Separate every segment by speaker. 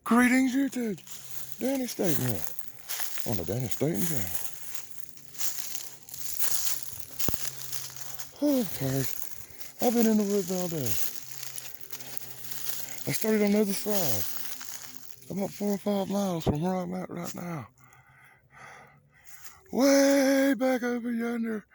Speaker 1: Greetings, YouTube. Danny Staten here on the Danny Staten channel. Oh, I'm tired. I've been in the woods all day. I started on the other side, about 4 or 5 miles from where I'm at right now. Way back over yonder.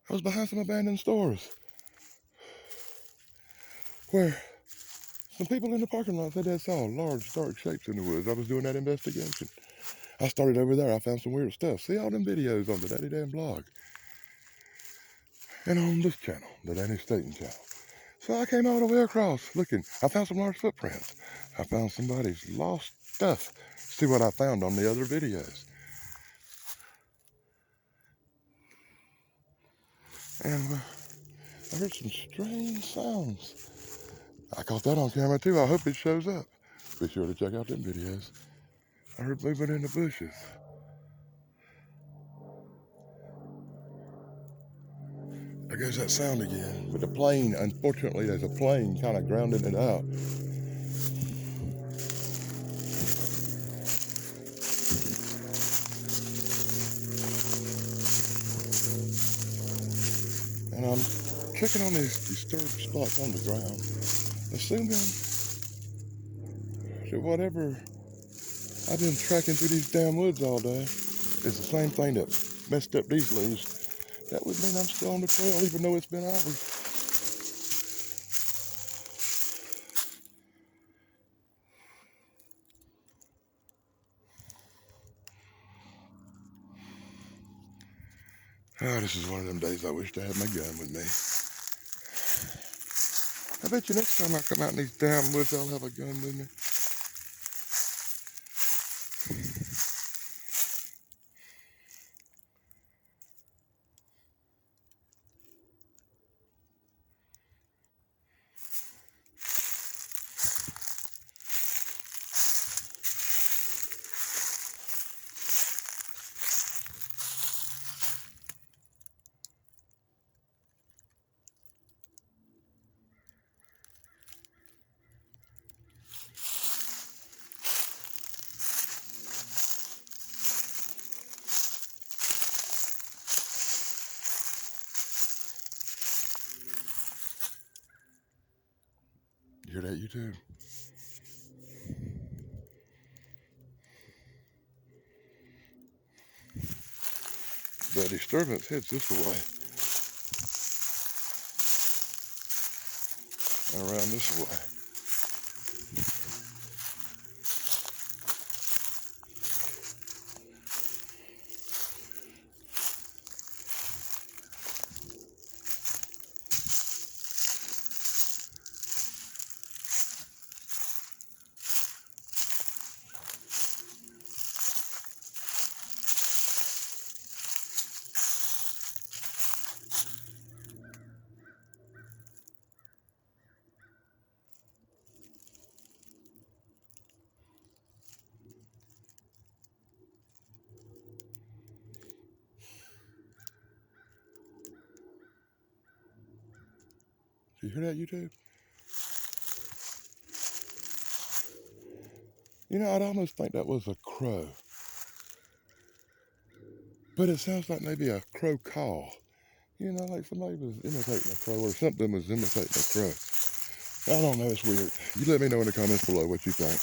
Speaker 1: I was behind some abandoned stores where some people in the parking lot said they saw large, dark shapes in the woods. I was doing that investigation. I started over there. I found some weird stuff. See all them videos on the Daddy Dan blog and on this channel, the Danny Staten channel. So I came all the way across looking. I found some large footprints. I found somebody's lost stuff. See what I found on the other videos. And I heard some strange sounds. I caught that on camera too. I hope it shows up. Be sure to check out them videos. I heard movement in the bushes. There goes that sound again. But the plane, unfortunately, there's a plane kind of grounding it out. And I'm checking on these disturbed spots on the ground, assuming that whatever I've been tracking through these damn woods all day is the same thing that messed up these leaves. That would mean I'm still on the trail even though it's been hours. Oh, this is one of them days I wished I had my gun with me. I bet you next time I come out in these damn woods I'll have a gun with me. You hear that, YouTube? The disturbance heads this way, around this way. Do you hear that, YouTube? You know, I'd almost think that was a crow. But it sounds like maybe a crow call. You know, like somebody was imitating a crow or something was imitating a crow. I don't know, it's weird. You let me know in the comments below what you think.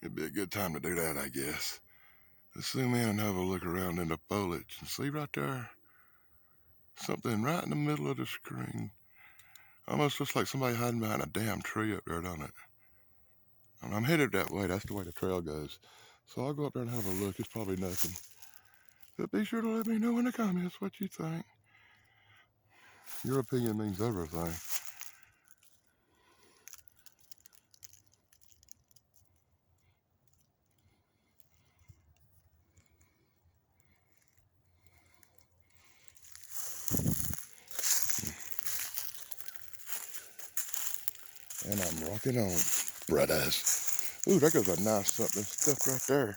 Speaker 1: It'd be a good time to do that, I guess. Let's zoom in and have a look around in the foliage and see right there. Something right in the middle of the screen. Almost looks like somebody hiding behind a damn tree up there, don't it? And I'm headed that way. That's the way the trail goes. So I'll go up there and have a look. It's probably nothing. But be sure to let me know in the comments what you think. Your opinion means everything. And I'm walking on, brothers. Ooh, there goes a nice something stuck right there.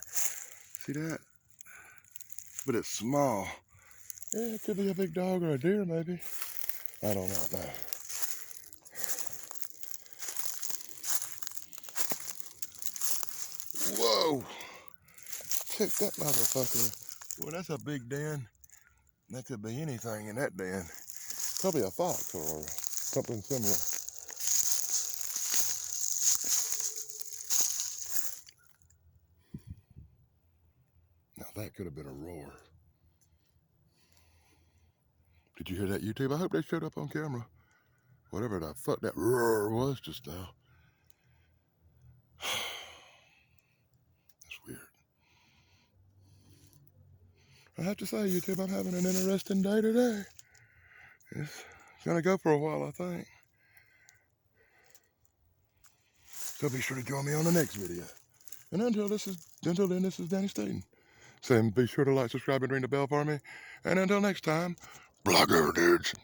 Speaker 1: See that? But it's small. Yeah, it could be a big dog or a deer, maybe. I don't know. Whoa! Check that motherfucker. Well, that's a big den. That could be anything in that den. Probably a fox or something similar. Now that could have been a roar. Did you hear that, YouTube? I hope they showed up on camera. Whatever the fuck that roar was just now. That's weird. I have to say, YouTube, I'm having an interesting day today. It's gonna go for a while, I think. So be sure to join me on the next video. And until then, this is Danny Staten. Saying be sure to like, subscribe, and ring the bell for me. And until next time, blogger dudes.